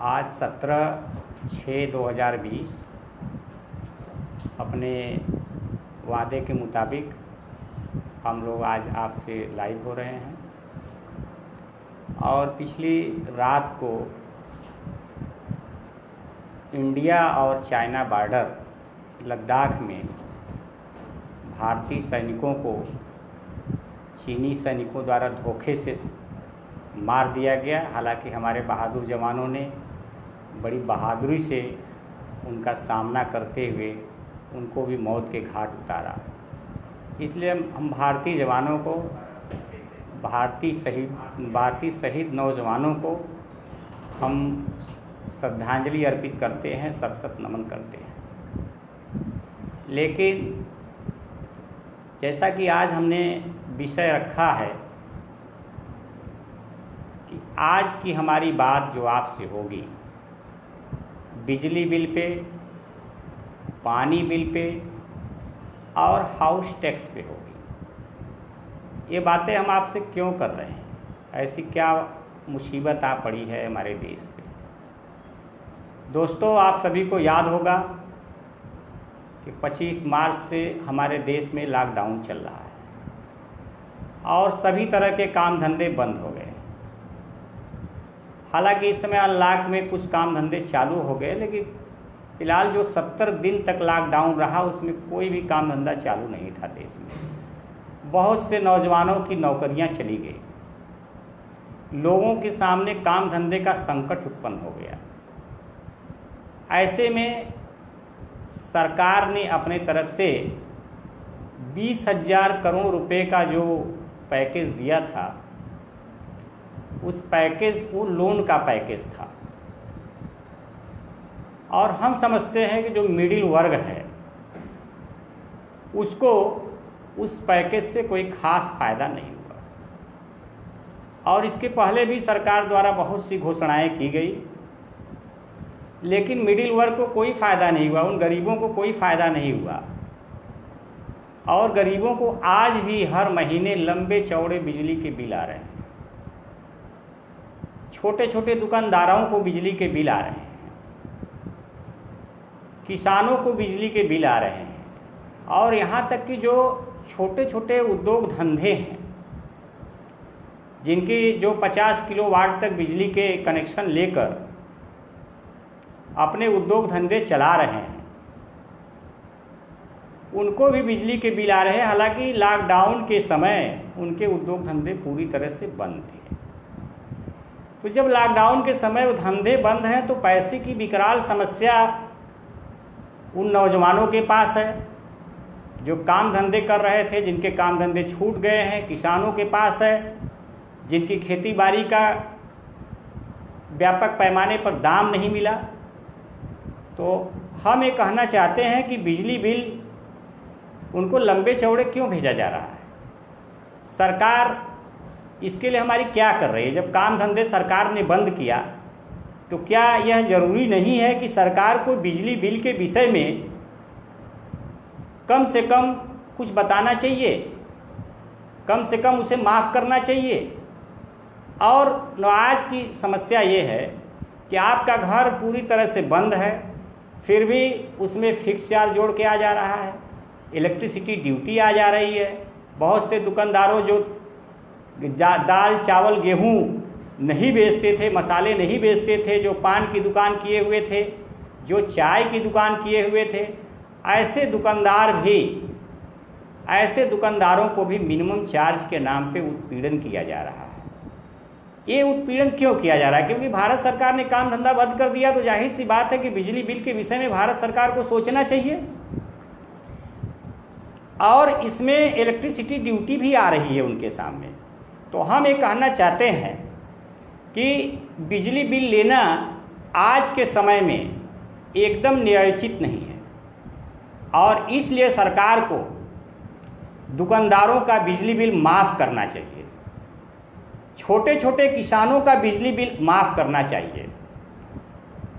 आज 17/6/2020 अपने वादे के मुताबिक हम लोग आज आपसे लाइव हो रहे हैं। और पिछली रात को इंडिया और चाइना बॉर्डर लद्दाख में भारतीय सैनिकों को चीनी सैनिकों द्वारा धोखे से मार दिया गया। हालांकि हमारे बहादुर जवानों ने बड़ी बहादुरी से उनका सामना करते हुए उनको भी मौत के घाट उतारा। इसलिए हम भारतीय जवानों को, भारतीय शहीद नौजवानों को हम श्रद्धांजलि अर्पित करते हैं, सत सत नमन करते हैं। लेकिन जैसा कि आज हमने विषय रखा है कि आज की हमारी बात जो आपसे होगी बिजली बिल पे, पानी बिल पे और हाउस टैक्स पे होगी। ये बातें हम आपसे क्यों कर रहे हैं? ऐसी क्या मुसीबत आ पड़ी है हमारे देश पे? दोस्तों, आप सभी को याद होगा कि 25 मार्च से हमारे देश में लॉकडाउन चल रहा है और सभी तरह के काम धंधे बंद हो गए। हालांकि इस समय अनलॉक में कुछ काम धंधे चालू हो गए, लेकिन फिलहाल जो 70 दिन तक लॉकडाउन रहा उसमें कोई भी काम धंधा चालू नहीं था देश में। बहुत से नौजवानों की नौकरियां चली गई, लोगों के सामने काम धंधे का संकट उत्पन्न हो गया। ऐसे में सरकार ने अपने तरफ से 20,000 करोड़ रुपए का जो पैकेज दिया था, उस पैकेज वो लोन का पैकेज था। और हम समझते हैं कि जो मिडिल वर्ग है उसको उस पैकेज से कोई खास फायदा नहीं हुआ। और इसके पहले भी सरकार द्वारा बहुत सी घोषणाएं की गई, लेकिन मिडिल वर्ग को कोई फ़ायदा नहीं हुआ, उन गरीबों को कोई फ़ायदा नहीं हुआ। और गरीबों को आज भी हर महीने लंबे चौड़े बिजली के बिल आ रहे हैं, छोटे छोटे दुकानदारों को बिजली के बिल आ रहे हैं, किसानों को बिजली के बिल आ रहे हैं, और यहाँ तक कि जो छोटे छोटे उद्योग धंधे हैं जिनकी जो 50 किलोवाट तक बिजली के कनेक्शन लेकर अपने उद्योग धंधे चला रहे हैं, उनको भी बिजली के बिल आ रहे हैं। हालांकि लॉकडाउन के समय उनके उद्योग धंधे पूरी तरह से बंद थे। तो जब लॉकडाउन के समय वो धंधे बंद हैं तो पैसे की विकराल समस्या उन नौजवानों के पास है जो काम धंधे कर रहे थे, जिनके काम धंधे छूट गए हैं। किसानों के पास है जिनकी खेती बाड़ी का व्यापक पैमाने पर दाम नहीं मिला। तो हम ये कहना चाहते हैं कि बिजली बिल उनको लंबे चौड़े क्यों भेजा जा रहा है? सरकार इसके लिए हमारी क्या कर रही है? जब काम धंधे सरकार ने बंद किया तो क्या यह जरूरी नहीं है कि सरकार को बिजली बिल के विषय में कम से कम कुछ बताना चाहिए, कम से कम उसे माफ़ करना चाहिए? और आज की समस्या ये है कि आपका घर पूरी तरह से बंद है, फिर भी उसमें फिक्स चार्ज जोड़ के आ जा रहा है, इलेक्ट्रिसिटी ड्यूटी आ जा रही है। बहुत से दुकानदारों जो दाल चावल गेहूँ नहीं बेचते थे, मसाले नहीं बेचते थे, जो पान की दुकान किए हुए थे, जो चाय की दुकान किए हुए थे, ऐसे दुकानदारों को भी मिनिमम चार्ज के नाम पे उत्पीड़न किया जा रहा है। ये उत्पीड़न क्यों किया जा रहा है? क्योंकि भारत सरकार ने काम धंधा बंद कर दिया। तो जाहिर सी बात है कि बिजली बिल के विषय में भारत सरकार को सोचना चाहिए। और इसमें इलेक्ट्रिसिटी ड्यूटी भी आ रही है उनके सामने। तो हम ये कहना चाहते हैं कि बिजली बिल लेना आज के समय में एकदम न्यायोचित नहीं है, और इसलिए सरकार को दुकानदारों का बिजली बिल माफ़ करना चाहिए, छोटे छोटे किसानों का बिजली बिल माफ़ करना चाहिए,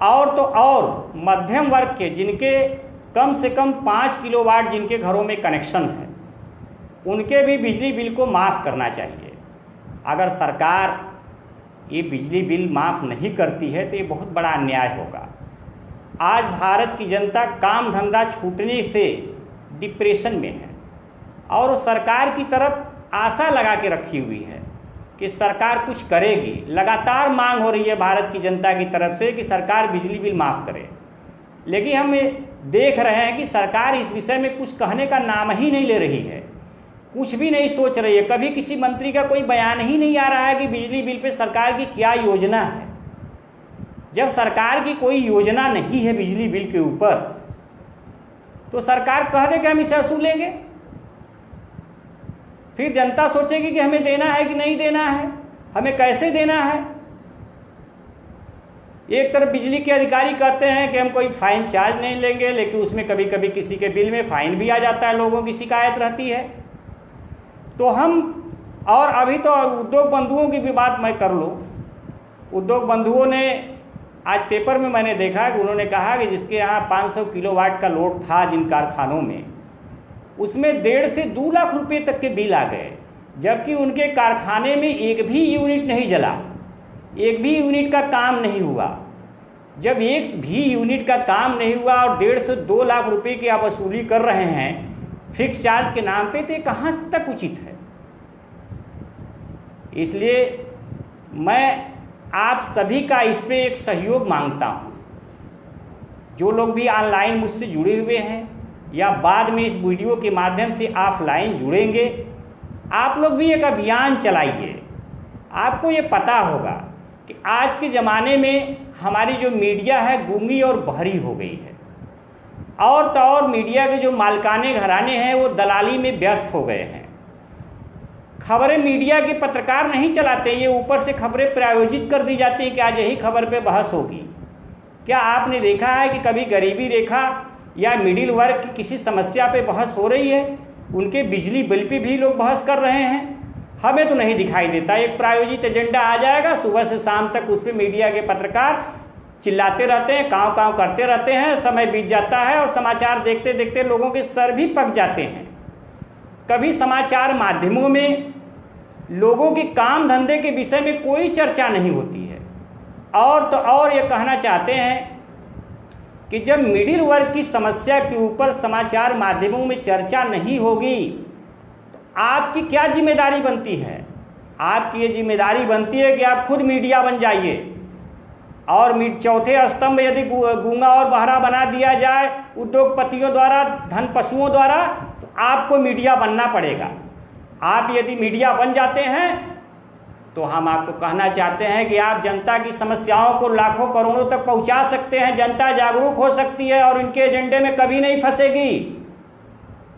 और तो और मध्यम वर्ग के जिनके कम से कम 5 किलोवाट जिनके घरों में कनेक्शन है, उनके भी बिजली बिल को माफ़ करना चाहिए। अगर सरकार ये बिजली बिल माफ़ नहीं करती है तो ये बहुत बड़ा अन्याय होगा। आज भारत की जनता काम धंधा छूटने से डिप्रेशन में है और सरकार की तरफ आशा लगा के रखी हुई है कि सरकार कुछ करेगी। लगातार मांग हो रही है भारत की जनता की तरफ से कि सरकार बिजली बिल माफ़ करे, लेकिन हम देख रहे हैं कि सरकार इस विषय में कुछ कहने का नाम ही नहीं ले रही है, कुछ भी नहीं सोच रही है। कभी किसी मंत्री का कोई बयान ही नहीं आ रहा है कि बिजली बिल पे सरकार की क्या योजना है। जब सरकार की कोई योजना नहीं है बिजली बिल के ऊपर तो सरकार कह दे कि हम इसे वसूलेंगे, फिर जनता सोचेगी कि हमें देना है कि नहीं देना है, हमें कैसे देना है। एक तरफ बिजली के अधिकारी कहते हैं कि हम कोई फाइन चार्ज नहीं लेंगे, लेकिन उसमें कभी कभी किसी के बिल में फाइन भी आ जाता है, लोगों की शिकायत रहती है। तो हम और अभी तो उद्योग बंधुओं की भी बात मैं कर लूँ। उद्योग बंधुओं ने आज पेपर में मैंने देखा कि उन्होंने कहा कि जिसके यहाँ 500 किलोवाट का लोड था जिन कारखानों में, उसमें 1.5 से 2 लाख रुपए तक के बिल आ गए, जबकि उनके कारखाने में एक भी यूनिट नहीं जला, एक भी यूनिट का काम नहीं हुआ। जब एक भी यूनिट का काम नहीं हुआ और 1.5 से 2 लाख रुपए की आप वसूली कर रहे हैं फिक्स चार्ज के नाम पे, तो ये कहाँ तक उचित है। इसलिए मैं आप सभी का इसमें एक सहयोग मांगता हूँ। जो लोग भी ऑनलाइन मुझसे जुड़े हुए हैं या बाद में इस वीडियो के माध्यम से ऑफलाइन जुड़ेंगे, आप लोग भी एक अभियान चलाइए। आपको ये पता होगा कि आज के ज़माने में हमारी जो मीडिया है गूंगी और बहरी हो गई है, और तो और मीडिया के जो मालिकाने घराने हैं वो दलाली में व्यस्त हो गए हैं। खबरें मीडिया के पत्रकार नहीं चलाते, ये ऊपर से खबरें प्रायोजित कर दी जाती हैं कि आज यही खबर पे बहस होगी। क्या आपने देखा है कि कभी गरीबी रेखा या मिडिल वर्ग की किसी समस्या पे बहस हो रही है? उनके बिजली बिल पे भी लोग बहस कर रहे हैं। हमें तो नहीं दिखाई देता। एक प्रायोजित एजेंडा आ जाएगा, सुबह से शाम तक उस पर मीडिया के पत्रकार चिल्लाते रहते हैं, काँव काँव करते रहते हैं, समय बीत जाता है और समाचार देखते देखते लोगों के सर भी पक जाते हैं। कभी समाचार माध्यमों में लोगों के काम धंधे के विषय में कोई चर्चा नहीं होती है। और तो और ये कहना चाहते हैं कि जब मिडिल वर्ग की समस्या के ऊपर समाचार माध्यमों में चर्चा नहीं होगी तो आपकी क्या जिम्मेदारी बनती है? आपकी ये जिम्मेदारी बनती है कि आप खुद मीडिया बन जाइए और चौथे स्तंभ यदि गूंगा और बहरा बना दिया जाए उद्योगपतियों द्वारा, धन पशुओं द्वारा, तो आपको मीडिया बनना पड़ेगा। आप यदि मीडिया बन जाते हैं तो हम आपको कहना चाहते हैं कि आप जनता की समस्याओं को लाखों करोड़ों तक पहुंचा सकते हैं। जनता जागरूक हो सकती है और इनके एजेंडे में कभी नहीं फंसेगी।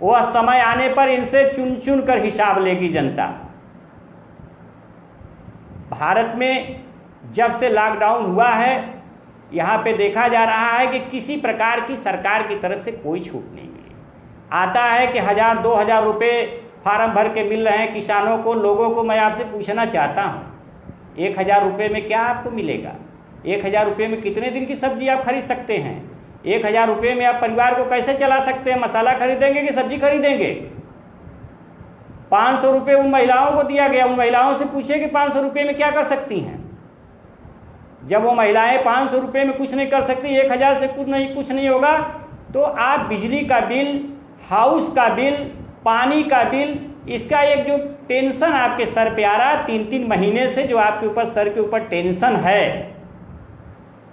वह समय आने पर इनसे चुन चुन कर हिसाब लेगी जनता। भारत में जब से लॉकडाउन हुआ है यहाँ पे देखा जा रहा है कि किसी प्रकार की सरकार की तरफ से कोई छूट नहीं मिली। आता है कि 1000-2000 रुपये फार्म भर के मिल रहे हैं किसानों को, लोगों को। मैं आपसे पूछना चाहता हूँ 1000 रुपये में क्या आपको मिलेगा? 1000 रुपये में कितने दिन की सब्जी आप खरीद सकते हैं? 1000 रुपये में आप परिवार को कैसे चला सकते हैं? मसाला खरीदेंगे कि सब्जी खरीदेंगे? 500 रुपये उन महिलाओं को दिया गया। उन महिलाओं से पूछिए कि 500 रुपये में क्या कर सकती हैं। जब वो महिलाएं 500 रुपये में कुछ नहीं कर सकती, 1000 से कुछ नहीं होगा, तो आप बिजली का बिल, हाउस का बिल, पानी का बिल, इसका एक जो टेंशन आपके सर पे आ रहा है 3-3 महीने से, जो आपके ऊपर सर के ऊपर टेंशन है,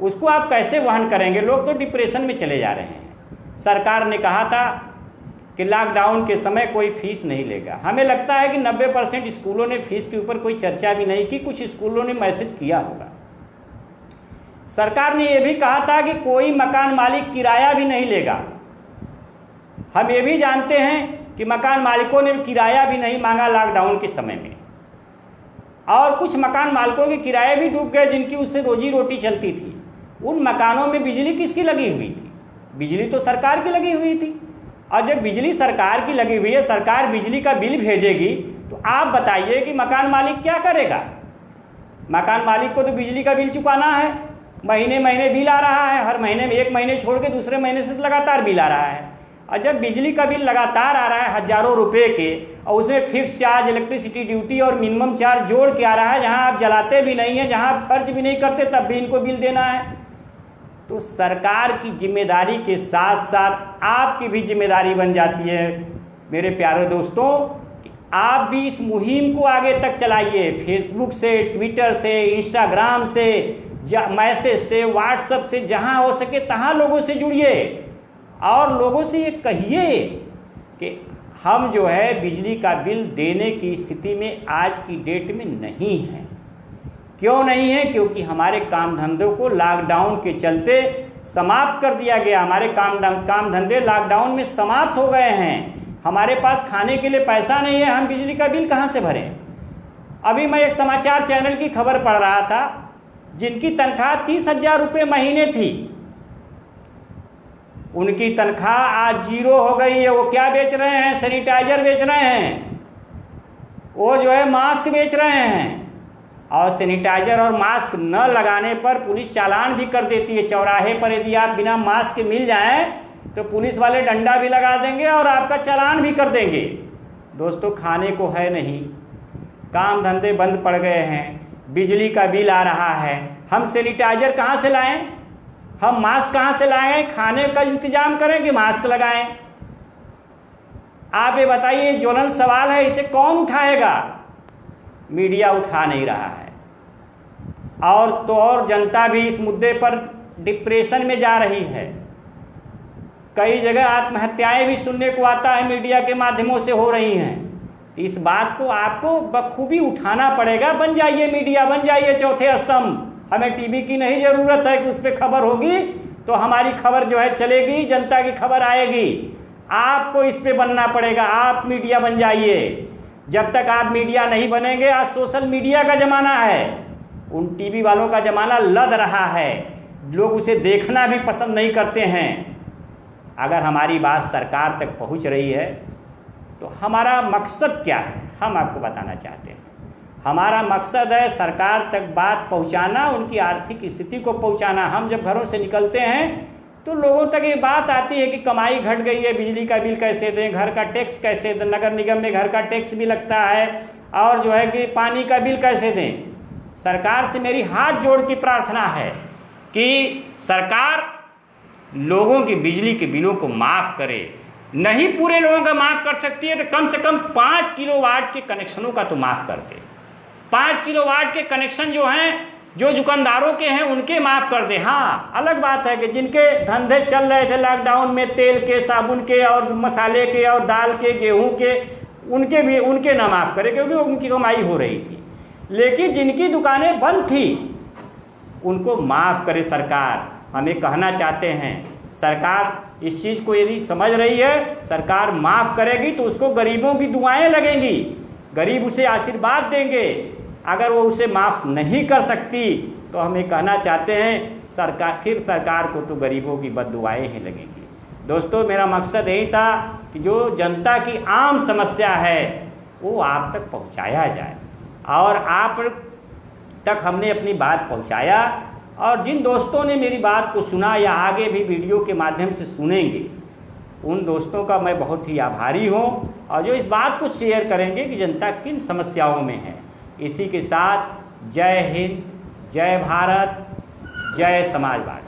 उसको आप कैसे वहन करेंगे? लोग तो डिप्रेशन में चले जा रहे हैं। सरकार ने कहा था कि लॉकडाउन के समय कोई फीस नहीं लेगा। हमें लगता है कि 90% स्कूलों ने फीस के ऊपर कोई चर्चा भी नहीं की। कुछ स्कूलों ने मैसेज किया होगा। सरकार ने यह भी कहा था कि कोई मकान मालिक किराया भी नहीं लेगा। हम ये भी जानते हैं कि मकान मालिकों ने किराया भी नहीं मांगा लॉकडाउन के समय में, और कुछ मकान मालिकों के किराए भी डूब गए जिनकी उससे रोजी रोटी चलती थी। उन मकानों में बिजली किसकी लगी हुई थी? बिजली तो सरकार की लगी हुई थी। और जब बिजली सरकार की लगी हुई है, सरकार बिजली का बिल भेजेगी, तो आप बताइए कि मकान मालिक क्या करेगा? मकान मालिक को तो बिजली का बिल चुकाना है। महीने महीने बिल आ रहा है, हर महीने में, एक महीने छोड़ के दूसरे महीने से लगातार बिल आ रहा है। और जब बिजली का बिल लगातार आ रहा है हज़ारों रुपए के, और उसमें फिक्स चार्ज, इलेक्ट्रिसिटी ड्यूटी और मिनिमम चार्ज जोड़ के आ रहा है, जहां आप जलाते भी नहीं हैं, जहां आप खर्च भी नहीं करते, तब भी इनको बिल देना है। तो सरकार की जिम्मेदारी के साथ साथ आपकी भी जिम्मेदारी बन जाती है मेरे प्यारे दोस्तों, कि आप भी इस मुहिम को आगे तक चलाइए। फेसबुक से, ट्विटर से, इंस्टाग्राम से, मैसेज से, व्हाट्सएप से, जहां हो सके तहां लोगों से जुड़िए और लोगों से ये कहिए कि हम जो है बिजली का बिल देने की स्थिति में आज की डेट में नहीं है। क्यों नहीं है? क्योंकि हमारे काम धंधों को लॉकडाउन के चलते समाप्त कर दिया गया। हमारे काम धंधे लॉकडाउन में समाप्त हो गए हैं। हमारे पास खाने के लिए पैसा नहीं है, हम बिजली का बिल कहाँ से भरें? अभी मैं एक समाचार चैनल की खबर पढ़ रहा था, जिनकी तनख्वाह 30,000 रुपये महीने थी, उनकी तनख्वाह आज 0 हो गई है। वो क्या बेच रहे हैं? सैनिटाइजर बेच रहे हैं, वो जो है मास्क बेच रहे हैं। और सैनिटाइजर और मास्क न लगाने पर पुलिस चालान भी कर देती है। चौराहे पर यदि आप बिना मास्क के मिल जाएं तो पुलिस वाले डंडा भी लगा देंगे और आपका चालान भी कर देंगे। दोस्तों, खाने को है नहीं, काम धंधे बंद पड़ गए हैं, बिजली का बिल आ रहा है, हम सैनिटाइजर कहाँ से लाएं? हम मास्क कहाँ से लाएं? खाने का इंतजाम करें कि मास्क लगाएं? आप ये बताइए, ज्वलन सवाल है, इसे कौन उठाएगा? मीडिया उठा नहीं रहा है। और जनता भी इस मुद्दे पर डिप्रेशन में जा रही है। कई जगह आत्महत्याएं भी सुनने को आता है, मीडिया के माध्यमों से हो रही हैं। इस बात को आपको बखूबी उठाना पड़ेगा। बन जाइए मीडिया, बन जाइए चौथे स्तंभ। हमें टीवी की नहीं ज़रूरत है कि उस पर खबर होगी तो हमारी खबर जो है चलेगी, जनता की खबर आएगी। आपको इस पे बनना पड़ेगा। आप मीडिया बन जाइए। जब तक आप मीडिया नहीं बनेंगे, आज सोशल मीडिया का ज़माना है, उन टीवी वालों का ज़माना लद रहा है, लोग उसे देखना भी पसंद नहीं करते हैं। अगर हमारी बात सरकार तक पहुंच रही है तो हमारा मकसद क्या है, हम आपको बताना चाहते हैं। हमारा मकसद है सरकार तक बात पहुंचाना, उनकी आर्थिक स्थिति को पहुंचाना। हम जब घरों से निकलते हैं तो लोगों तक ये बात आती है कि कमाई घट गई है, बिजली का बिल कैसे दें, घर का टैक्स कैसे दें, नगर निगम में घर का टैक्स भी लगता है, और जो है कि पानी का बिल कैसे दें। सरकार से मेरी हाथ जोड़ की प्रार्थना है कि सरकार लोगों की बिजली के बिलों को माफ़ करे। नहीं पूरे लोगों का माफ़ कर सकती है तो कम से कम 5 किलोवाट के कनेक्शनों का तो माफ़ कर दे। 5 किलोवाट के कनेक्शन जो हैं, जो दुकानदारों के हैं, उनके माफ़ कर दे। हाँ, अलग बात है कि जिनके धंधे चल रहे थे लॉकडाउन में, तेल के, साबुन के और मसाले के और दाल के, गेहूं के, उनके ना माफ़ करे क्योंकि उनकी कमाई हो रही थी। लेकिन जिनकी दुकानें बंद थी उनको माफ़ करे सरकार। हम ये कहना चाहते हैं, सरकार इस चीज़ को यदि समझ रही है, सरकार माफ़ करेगी तो उसको गरीबों की दुआएं लगेंगी, गरीब उसे आशीर्वाद देंगे। अगर वो उसे माफ़ नहीं कर सकती तो हम ये कहना चाहते हैं, सरकार को तो गरीबों की बद्दुआएं ही लगेंगी। दोस्तों, मेरा मकसद यही था कि जो जनता की आम समस्या है वो आप तक पहुंचाया जाए, और आप तक हमने अपनी बात पहुंचाया। और जिन दोस्तों ने मेरी बात को सुना या आगे भी वीडियो के माध्यम से सुनेंगे, उन दोस्तों का मैं बहुत ही आभारी हूँ, और जो इस बात को शेयर करेंगे कि जनता किन समस्याओं में है। इसी के साथ जय हिंद, जय भारत, जय समाजवाद।